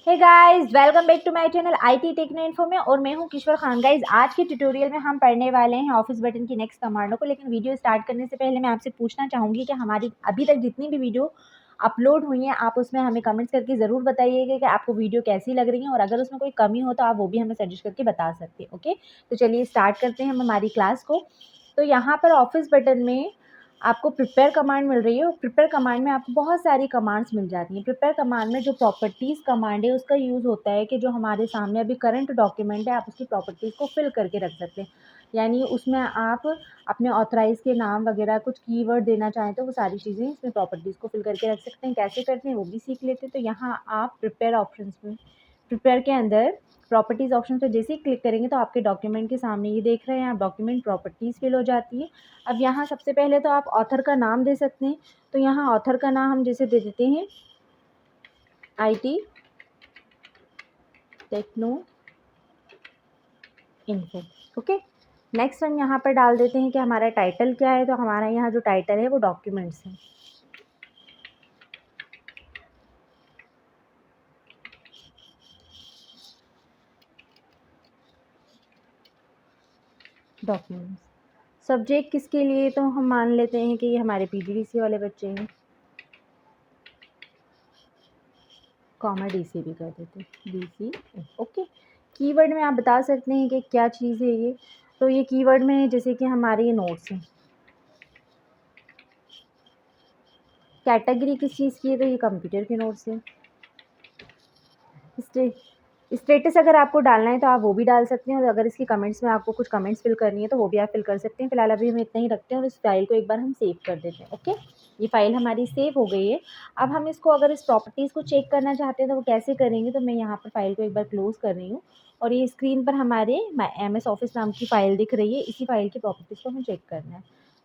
Hey guys, welcome back to my channel IT techno info में। और मैं हूं किशोर खान। गाइस, आज के ट्यूटोरियल में हम पढ़ने वाले हैं ऑफिस बटन की नेक्स्ट कमांडों को। लेकिन वीडियो स्टार्ट करने से पहले मैं आपसे पूछना चाहूँगी कि हमारी अभी तक जितनी भी वीडियो अपलोड हुई हैं, आप उसमें हमें कमेंट्स करके ज़रूर बताइएगा कि आपको वीडियो कैसी लग रही है, और अगर उसमें कोई कमी हो तो आप वो भी हमें सजेस्ट करके बता सकते हैं। ओके, तो चलिए स्टार्ट करते हैं हम हमारी क्लास को। तो यहाँ पर ऑफिस बटन में आपको प्रिपेयर कमांड मिल रही है, और प्रिपेयर कमांड में आपको बहुत सारी कमांड्स मिल जाती हैं। प्रिपेयर कमांड में जो प्रॉपर्टीज़ कमांड है उसका यूज़ होता है कि जो हमारे सामने अभी करंट डॉक्यूमेंट है, आप उसकी प्रॉपर्टीज़ को फिल करके रख सकते हैं। यानी उसमें आप अपने ऑथराइज़ के नाम वगैरह कुछ कीवर्ड देना चाहें तो वो सारी चीज़ें इसमें प्रॉपर्टीज़ को फिल करके रख सकते हैं। कैसे करते हैं वो भी सीख लेते हैं। तो यहाँ आप प्रिपेयर ऑप्शंस में, प्रिपेयर के अंदर प्रॉपर्टीज़ ऑप्शन पे जैसे ही क्लिक करेंगे तो आपके डॉक्यूमेंट के सामने ये देख रहे हैं आप, डॉक्यूमेंट प्रॉपर्टीज़ फिल हो जाती है। अब यहाँ सबसे पहले तो आप ऑथर का नाम दे सकते हैं। तो यहाँ ऑथर का नाम हम जैसे दे देते हैं IT techno info. Okay, next हम यहाँ पर डाल देते हैं कि हमारा टाइटल क्या है। तो हमारा यहाँ जो टाइटल है वो डॉक्यूमेंट्स है। डॉक्यूमेंट्स सब्जेक्ट किसके लिए, तो हम मान लेते हैं कि ये हमारे पीजीडीसी वाले बच्चे हैं, कॉमा डीसी भी कर देते हैं, डीसी। ओके, कीवर्ड में आप बता सकते हैं कि क्या चीज़ है ये। तो ये कीवर्ड में जैसे कि हमारे ये नोट्स हैं। कैटेगरी किस चीज़ की है, तो ये कंप्यूटर के नोट्स हैं। स्टेटस अगर आपको डालना है तो आप वो भी डाल सकते हैं, और अगर इसकी कमेंट्स में आपको कुछ कमेंट्स फिल करनी है तो वो भी आप फिल कर सकते हैं। फिलहाल अभी हम इतना ही रखते हैं और इस फाइल को एक बार हम सेव कर देते हैं। ओके, ये फाइल हमारी सेव हो गई है। अब हम इसको अगर इस प्रॉपर्टीज़ को चेक करना चाहते हैं तो वो कैसे करेंगे। तो मैं यहाँ पर फाइल को एक बार क्लोज कर रही हूँ, और ये स्क्रीन पर हमारे MS ऑफिस नाम की फ़ाइल दिख रही है। इसी फाइल की प्रॉपर्टीज़ को हमें चेक करना है।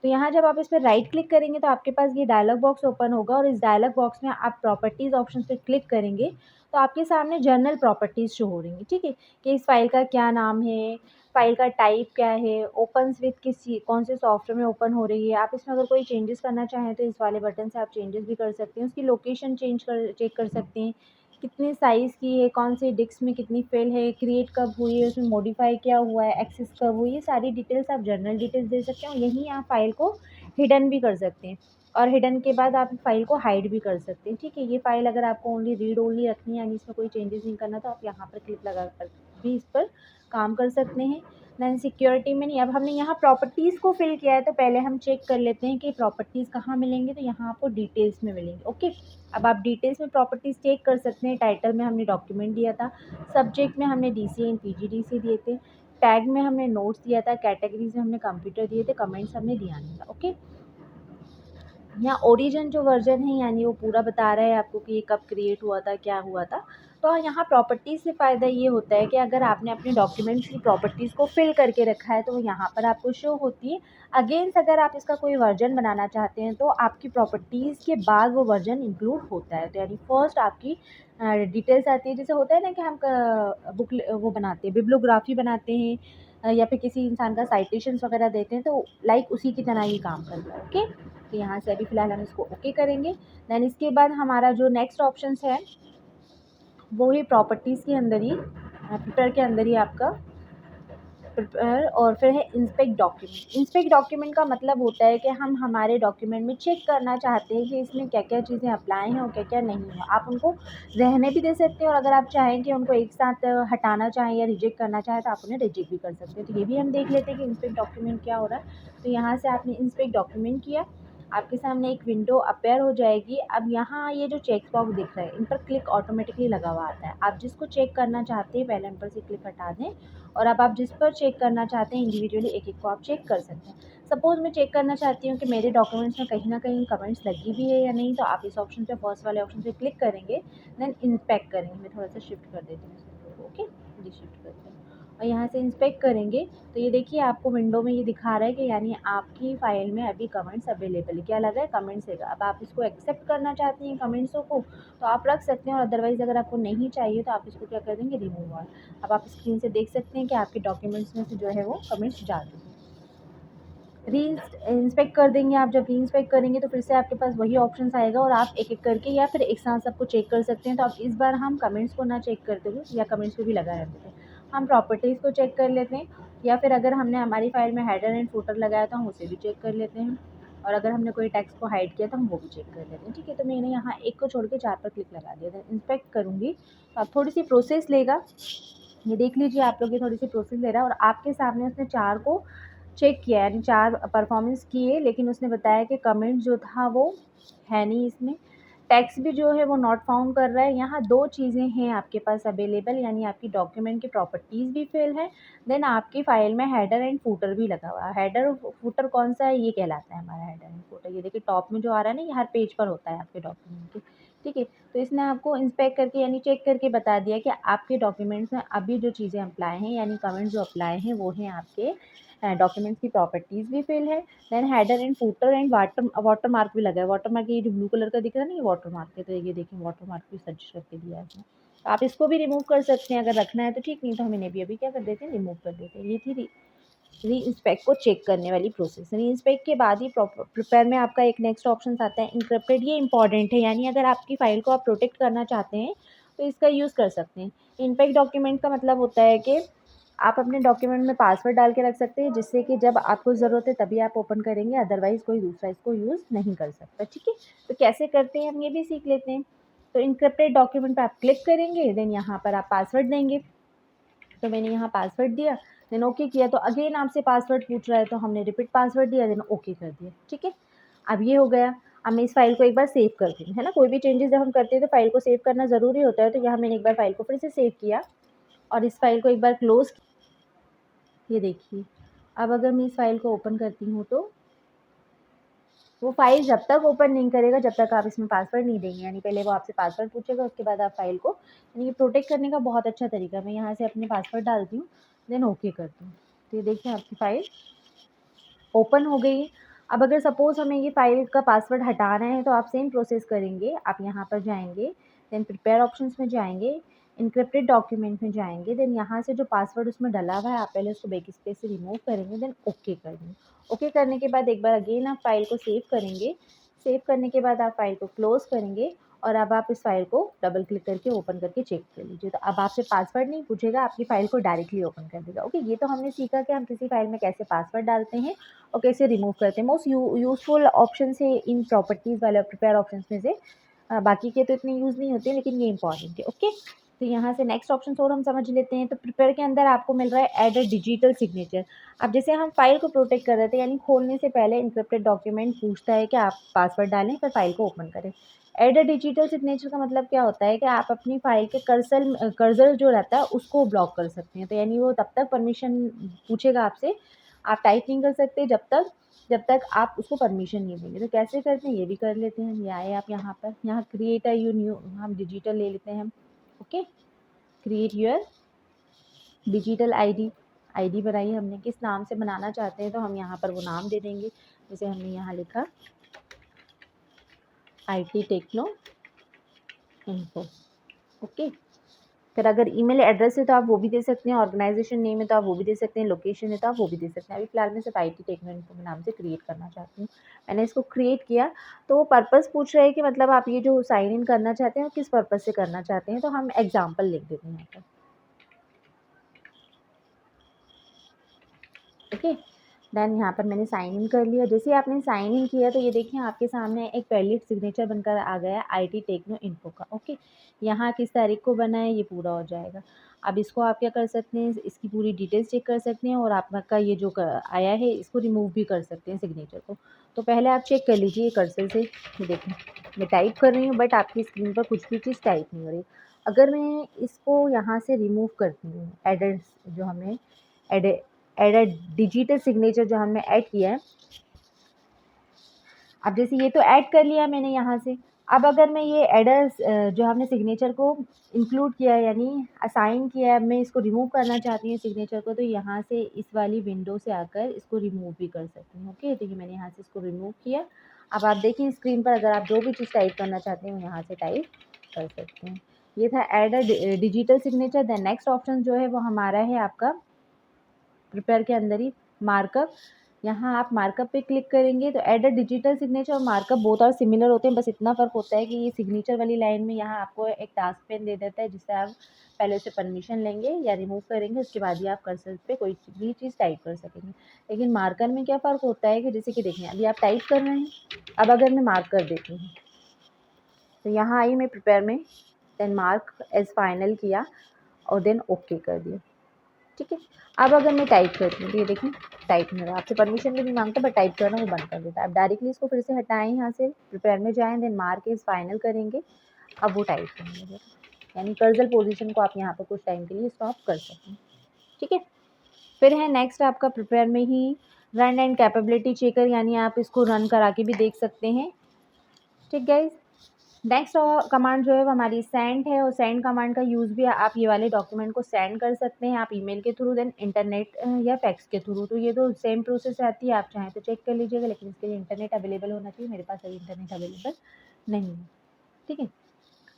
तो यहाँ जब आप इस पर राइट क्लिक करेंगे तो आपके पास ये डायलॉग बॉक्स ओपन होगा, और इस डायलॉग बॉक्स में आप प्रॉपर्टीज़ ऑप्शन पे क्लिक करेंगे तो आपके सामने जनरल प्रॉपर्टीज़ शो हो रही हैं। ठीक है, कि इस फाइल का क्या नाम है, फाइल का टाइप क्या है, ओपन्स विथ कौन से सॉफ्टवेयर में ओपन हो रही है। आप इसमें अगर कोई चेंजेस करना चाहें तो इस वाले बटन से आप चेंजेस भी कर सकते हैं। उसकी लोकेशन चेक कर सकते हैं, कितने साइज़ की है, कौन से डिस्क में कितनी फ़ाइल है, क्रिएट कब हुई है, उसमें मॉडिफाई क्या हुआ है, एक्सेस कब हुई है, सारी डिटेल्स आप जनरल डिटेल्स दे सकते हैं। और यहीं आप फाइल को हिडन भी कर सकते हैं, और हिडन के बाद आप फाइल को हाइड भी कर सकते हैं। ठीक है, ये फाइल अगर आपको ओनली रीड ओनली रखनी है, यानी इसमें कोई चेंजेस नहीं करना, तो आप यहाँ पर क्लिक लगा कर भी इस पर काम कर सकते हैं। देन सिक्योरिटी में नहीं, अब हमने यहाँ प्रॉपर्टीज़ को फिल किया है तो पहले हम चेक कर लेते हैं कि प्रॉपर्टीज़ कहाँ मिलेंगे। तो यहाँ आपको डिटेल्स में मिलेंगे। ओके, अब आप डिटेल्स में प्रॉपर्टीज़ चेक कर सकते हैं। टाइटल में हमने डॉक्यूमेंट दिया था, सब्जेक्ट में हमने DC एंड PGDC दिए थे, टैग में हमने नोट्स दिया था, कैटेगरीज में हमने कंप्यूटर दिए थे, कमेंट्स हमने दिया नहीं था। ओके, यहाँ ओरिजिन जो वर्जन है यानी वो पूरा बता रहा है आपको कि ये कब क्रिएट हुआ था, क्या हुआ था। तो यहाँ प्रॉपर्टीज़ से फ़ायदा ये होता है कि अगर आपने अपने डॉक्यूमेंट्स की प्रॉपर्टीज़ को फिल करके रखा है तो वो यहाँ पर आपको शो होती है। अगेंस्ट अगर आप इसका कोई वर्जन बनाना चाहते हैं तो आपकी प्रॉपर्टीज़ के बाद वो वर्जन इंक्लूड होता है। तो यानी फर्स्ट आपकी डिटेल्स आती है। जैसे होता है ना कि हम बुक वो बनाते हैं, बिब्लियोग्राफी बनाते हैं, या फिर किसी इंसान का साइटेशंस वगैरह देते हैं, तो लाइक उसी की तरह ये काम करता है। ओके, तो यहाँ से अभी फ़िलहाल हम इसको ओके करेंगे। देन इसके बाद हमारा जो नेक्स्ट ऑप्शंस है वो ही प्रॉपर्टीज़ के अंदर ही, प्रिपेयर के अंदर ही आपका प्रिपेयर, और फिर है इंस्पेक्ट डॉक्यूमेंट। इंस्पेक्ट डॉक्यूमेंट का मतलब होता है कि हम हमारे डॉक्यूमेंट में चेक करना चाहते हैं कि इसमें क्या क्या चीज़ें अप्लाई हैं और क्या क्या नहीं है। आप उनको रहने भी दे सकते हैं, और अगर आप चाहें कि उनको एक साथ हटाना चाहें या रिजेक्ट करना चाहें तो आप उन्हें रिजेक्ट भी कर सकते हैं। तो ये भी हम देख लेते हैं कि इंस्पेक्ट डॉक्यूमेंट क्या हो रहा है। तो यहाँ से आपने इंस्पेक्ट डॉक्यूमेंट किया, आपके सामने एक विंडो अपेयर हो जाएगी। अब यहाँ ये जो चेक बॉक्स दिख रहा है इन पर क्लिक ऑटोमेटिकली लगा हुआ आता है। आप जिसको चेक करना चाहते हैं पहले उन पर से क्लिक हटा दें, और अब आप जिस पर चेक करना चाहते हैं इंडिविजुअली एक एक को आप चेक कर सकते हैं। सपोज़ मैं चेक करना चाहती हूँ कि मेरे डॉक्यूमेंट्स में कहीं ना कहीं कमेंट्स लगी भी है या नहीं, तो आप इस ऑप्शन पे, फर्स्ट वाले ऑप्शन पे क्लिक करेंगे, देन इंस्पेक्ट करेंगे। मैं थोड़ा सा शिफ्ट कर देती हूँ इसको। ओके, ये शिफ्ट करते हैं और यहाँ से इंस्पेक्ट करेंगे तो ये देखिए आपको विंडो में ये दिखा रहा है कि यानी आपकी फ़ाइल में अभी कमेंट्स अवेलेबल है। क्या लगा है, कमेंट्स है। अब आप इसको एक्सेप्ट करना चाहती हैं कमेंट्सों को तो आप रख सकते हैं, और अदरवाइज़ अगर आपको नहीं चाहिए तो आप इसको क्या कर देंगे, रिमूव ऑल। अब आप स्क्रीन से देख सकते हैं कि आपके डॉक्यूमेंट्स में से जो है वो कमेंट्स जा चुके हैं। री इंस्पेक्ट कर देंगे आप। जब री इंस्पेक्ट करेंगे तो फिर से आपके पास वही ऑप्शंस आएगा और आप एक एक करके या फिर एक साथ सबको चेक कर सकते हैं। तो अब इस बार हम कमेंट्स को ना चेक करते हुए, या कमेंट्स पे भी लगा रहते थे, हम प्रॉपर्टीज़ को चेक कर लेते हैं, या फिर अगर हमने हमारी फाइल में हेडर एंड फुटर लगाया तो हम उसे भी चेक कर लेते हैं, और अगर हमने कोई टेक्स्ट को हाइड किया तो हम वो भी चेक कर लेते हैं। ठीक है, तो मैंने यहाँ एक को छोड़ के 4 पर क्लिक लगा दिया था। इंस्पेक्ट करूँगी तो अब थोड़ी सी प्रोसेस लेगा, ये देख लीजिए आप लोग, ये थोड़ी सी प्रोसेस ले रहा है और आपके सामने उसने 4 को चेक किया, यानी 4 परफॉर्मेंस किए, लेकिन उसने बताया कि कमेंट जो था वो है नहीं इसमें, टेक्स्ट भी जो है वो नॉट फाउंड कर रहा है। यहाँ 2 चीज़ें हैं आपके पास अवेलेबल, यानी आपकी डॉक्यूमेंट की प्रॉपर्टीज़ भी फेल है, देन आपकी फ़ाइल में हेडर एंड फूटर भी लगा हुआ है। हेडर और फूटर कौन-सा है, ये कहलाता है हमारा हेडर एंड फूटर। ये देखिए टॉप में जो आ रहा है ना, ये हर पेज पर होता है आपके डॉक्यूमेंट के। ठीक है, तो इसने आपको इंस्पेक्ट करके यानी चेक करके बता दिया कि आपके डॉक्यूमेंट्स में अभी जो चीज़ें अप्लाई हैं, यानी कमेंट जो अप्लाई हैं वो हैं आपके डॉक्यूमेंट्स की प्रॉपर्टीज़ भी फेल है। Then header and footer and watermark भी लगा है। वाटर मार्क ये जो ब्लू कलर का दिख रहा है ना, ये वाटर मार्क है। तो ये देखिए वाटर मार्क भी सजेस्ट करके दिया है इसने। तो आप इसको भी रिमूव कर सकते हैं अगर रखना है तो ठीक, नहीं तो हम इन्हें भी अभी क्या कर देते हैं, रिमूव कर देते हैं। ये थी री इंस्पेक्ट को चेक करने वाली प्रोसेस। री इंस्पेक्ट के बाद ही प्रिपेयर में आपका एक नेक्स्ट ऑप्शन आता है इंक्रिप्टेड। ये इंपॉर्टेंट है, यानी अगर आपकी फ़ाइल को आप प्रोटेक्ट करना चाहते हैं तो इसका यूज़ कर सकते हैं। इनपेक्ट डॉक्यूमेंट का मतलब होता है कि आप अपने डॉक्यूमेंट में पासवर्ड डाल के रख सकते हैं, जिससे कि जब आपको ज़रूरत है तभी आप ओपन करेंगे, अदरवाइज़ कोई दूसरा इसको यूज़ नहीं कर सकता। ठीक है, तो कैसे करते हैं हम ये भी सीख लेते हैं। तो इंक्रिप्टेड डॉक्यूमेंट पे आप क्लिक करेंगे, देन यहाँ पर आप पासवर्ड देंगे। तो मैंने यहाँ पासवर्ड दिया, देन ओके किया, तो अगेन आपसे पासवर्ड पूछ रहा है तो हमने रिपीट पासवर्ड दिया, देन ओके कर दिया। ठीक है, अब ये हो गया। अब मैं इस फाइल को एक बार सेव कर दूँ, है ना, कोई भी चेंजेस जब हम करते हैं तो फाइल को सेव करना ज़रूरी होता है। तो यहाँ मैंने एक बार फाइल को फिर से सेव किया और इस फाइल को एक बार क्लोज़। ये देखिए, अब अगर मैं इस फाइल को ओपन करती हूँ तो वो फाइल जब तक ओपन नहीं करेगा जब तक आप इसमें पासवर्ड नहीं देंगे, यानी पहले वो आपसे पासवर्ड पूछेगा, उसके बाद आप फाइल को, यानी ये प्रोटेक्ट करने का बहुत अच्छा तरीका है। मैं यहाँ से अपने पासवर्ड डालती हूँ, देन ओके करती हूँ, तो ये देखिए आपकी फ़ाइल ओपन हो गई है। अब अगर सपोज़ हमें ये फ़ाइल का पासवर्ड हटाना है तो आप सेम प्रोसेस करेंगे। आप यहाँ पर जाएँगे, देन प्रिपेयर ऑप्शंस में जाएँगे, एन्क्रिप्टेड डॉक्यूमेंट में जाएँगे, देन यहाँ से जो पासवर्ड उसमें डला हुआ है आप पहले उसको बैकस्पेस से रिमूव करेंगे, देन ओके कर देंगे। ओके करने के बाद एक बार अगेन आप फ़ाइल को सेव करेंगे। सेव करने के बाद आप फ़ाइल को क्लोज़ करेंगे और अब आप इस फ़ाइल को डबल क्लिक करके ओपन करके चेक कर लीजिए। तो अब आपसे पासवर्ड नहीं पूछेगा, आपकी फ़ाइल को डायरेक्टली ओपन कर देगा। ओके, ये तो हमने सीखा कि हम किसी फ़ाइल में कैसे पासवर्ड डालते हैं और कैसे रिमूव करते हैं। मोस्ट यूज़फुल ऑप्शन है इन प्रॉपर्टीज़ वाला प्रिपेयर ऑप्शंस में से। बाकी के तो इतने यूज़ नहीं होते, लेकिन ये इंपॉर्टेंट है। ओके, तो यहाँ से नेक्स्ट ऑप्शन और हम समझ लेते हैं। तो प्रिपेयर के अंदर आपको मिल रहा है ऐड अ डिजिटल सिग्नेचर। अब जैसे हम फाइल को प्रोटेक्ट कर रहे थे, यानी खोलने से पहले इंक्रिप्टेड डॉक्यूमेंट पूछता है कि आप पासवर्ड डालें फिर फाइल को ओपन करें। ऐड अ डिजिटल सिग्नेचर का मतलब क्या होता है कि आप अपनी फाइल के कर्सर जो रहता है उसको ब्लॉक कर सकते हैं। तो यानी वो तब तक परमिशन पूछेगा आपसे, आप टाइप नहीं कर सकते जब तक आप उसको परमिशन नहीं देंगे। तो कैसे करते हैं ये भी कर लेते हैं। ये आए आप यहाँ पर, यहाँ क्रिएट अ यू न्यू, हम डिजिटल ले लेते हैं हम। Okay, create your digital ID बनाई हमने, किस नाम से बनाना चाहते हैं तो हम यहाँ पर वो नाम दे देंगे। जैसे हमने यहाँ लिखा IT टेक्नो इन्फो। ओके, फिर अगर ईमेल एड्रेस है तो आप वो भी दे सकते हैं, ऑर्गेनाइजेशन नेम है तो आप वो भी दे सकते हैं, लोकेशन है तो आप वो भी दे सकते हैं। अभी फ़िलहाल मैं सिर्फ IT टेक्नो इन्फो के नाम से क्रिएट करना चाहती हूँ। मैंने इसको क्रिएट किया तो वो पर्पस पूछ रहा है कि मतलब आप ये जो साइन इन करना चाहते हैं वो किस पर्पस से करना चाहते हैं, तो हम एग्जाम्पल लिख देते हैं यहाँ पर। ओके, देन यहाँ पर मैंने साइन इन कर लिया। जैसे ही आपने साइन इन किया तो ये देखिए आपके सामने एक वैलिड सिग्नेचर बनकर आ गया है IT टेक्नो इन्फो का। ओके, यहाँ किस तारीख को बना है ये पूरा हो जाएगा। अब इसको आप क्या कर सकते हैं, इसकी पूरी डिटेल्स चेक कर सकते हैं और आपका ये जो आया है इसको रिमूव भी कर सकते हैं सिग्नेचर को। तो पहले आप चेक कर लीजिए कर्सर से। ये देखिए मैं टाइप कर रही हूँ बट आपकी स्क्रीन पर कुछ भी चीज़ टाइप नहीं हो रही। अगर मैं इसको यहाँ से रिमूव करती हूँ, एडेड जो हमें एड एड डिजिटल सिग्नेचर जो हमने ऐड किया है, अब जैसे ये तो ऐड कर लिया मैंने यहाँ से। अब अगर मैं ये एडर्स जो हमने सिग्नेचर को इंक्लूड किया है यानी असाइन किया है, मैं इसको रिमूव करना चाहती हूँ सिग्नेचर को, तो यहाँ से इस वाली विंडो से आकर इसको रिमूव भी कर सकती हूँ। ओके, तो ये मैंने यहाँ से इसको रिमूव किया। अब आप देखिए स्क्रीन पर अगर आप जो भी चीज़ टाइप करना चाहते हैं यहाँ से टाइप कर सकते हैं। ये था add a digital signature. Then next option जो है वो हमारा है आपका प्रिपेयर के अंदर ही मार्कअप। यहाँ आप मार्कअप पे क्लिक करेंगे तो ऐड अ डिजिटल सिग्नेचर और मार्कअप बोथ आर सिमिलर होते हैं, बस इतना फ़र्क होता है कि ये सिग्नेचर वाली लाइन में यहाँ आपको एक टास्क पेन दे देता है, जिससे आप पहले उसे परमिशन लेंगे या रिमूव करेंगे, उसके बाद ही आप कर्सर पे कोई भी चीज़ टाइप कर सकेंगे। लेकिन मार्कर में क्या फ़र्क होता है कि जैसे कि देखिए अभी आप टाइप कर रहे हैं, अब अगर मैं मार्क कर देती हूँ तो यहाँ आई मैं प्रिपेयर में, देन मार्क एज फाइनल किया और देन ओके कर दिया, ठीक है। अब अगर मैं टाइप करती हूँ तो ये देखिए टाइप नहीं हो रहा, आपसे परमिशन भी नहीं मांगता, बट टाइप करना वो बंद कर देता है। अब डायरेक्टली इसको फिर से हटाएं, यहाँ से प्रिपेयर में जाएं, देन मार्क इज फाइनल करेंगे, अब वो टाइप करेंगे, यानी कर्सर पोजीशन को आप यहाँ पर कुछ टाइम के लिए स्टॉप कर सकते हैं, ठीक है। फिर है नेक्स्ट आपका प्रिपेयर में ही रन एंड कैपेबिलिटी चेकर, यानी आप इसको रन करा के भी देख सकते हैं, ठीक गाइज। नेक्स्ट कमांड जो है वो हमारी सेंड है, और सेंड कमांड का यूज़ भी आप ये वाले डॉक्यूमेंट को सेंड कर सकते हैं, आप ईमेल के थ्रू, देन इंटरनेट या फैक्स के थ्रू। तो ये तो सेम प्रोसेस आती है, आप चाहें तो चेक कर लीजिएगा, लेकिन इसके लिए इंटरनेट अवेलेबल होना चाहिए। मेरे पास अभी इंटरनेट अवेलेबल नहीं है, ठीक है।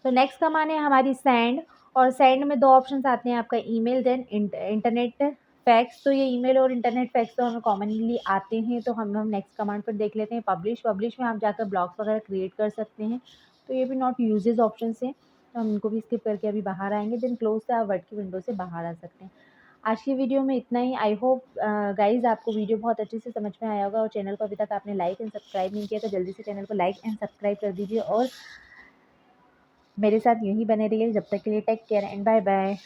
तो नेक्स्ट कमांड है हमारी सेंड, और सेंड में दो ऑप्शन आते हैं आपका, ईमेल देन इंटरनेट फैक्स। तो ये ईमेल और इंटरनेट फैक्स तो हमें कॉमनली आते हैं, तो हम नेक्स्ट कमांड पर देख लेते हैं पब्लिश। पब्लिश में आप जाकर ब्लॉग्स वगैरह क्रिएट कर सकते हैं, तो ये भी नॉट यूजेज ऑप्शन से, तो हम इनको भी स्किप करके अभी बाहर आएंगे। देन क्लोज से आप वर्ड की विंडो से बाहर आ सकते हैं। आज की वीडियो में इतना ही। आई होप गाइज आपको वीडियो बहुत अच्छे से समझ में आया होगा, और चैनल को अभी तक आपने लाइक एंड सब्सक्राइब नहीं किया तो जल्दी से चैनल को लाइक एंड सब्सक्राइब कर दीजिए, और मेरे साथ यूँ ही बने रहिए। जब तक के लिए take care and bye bye.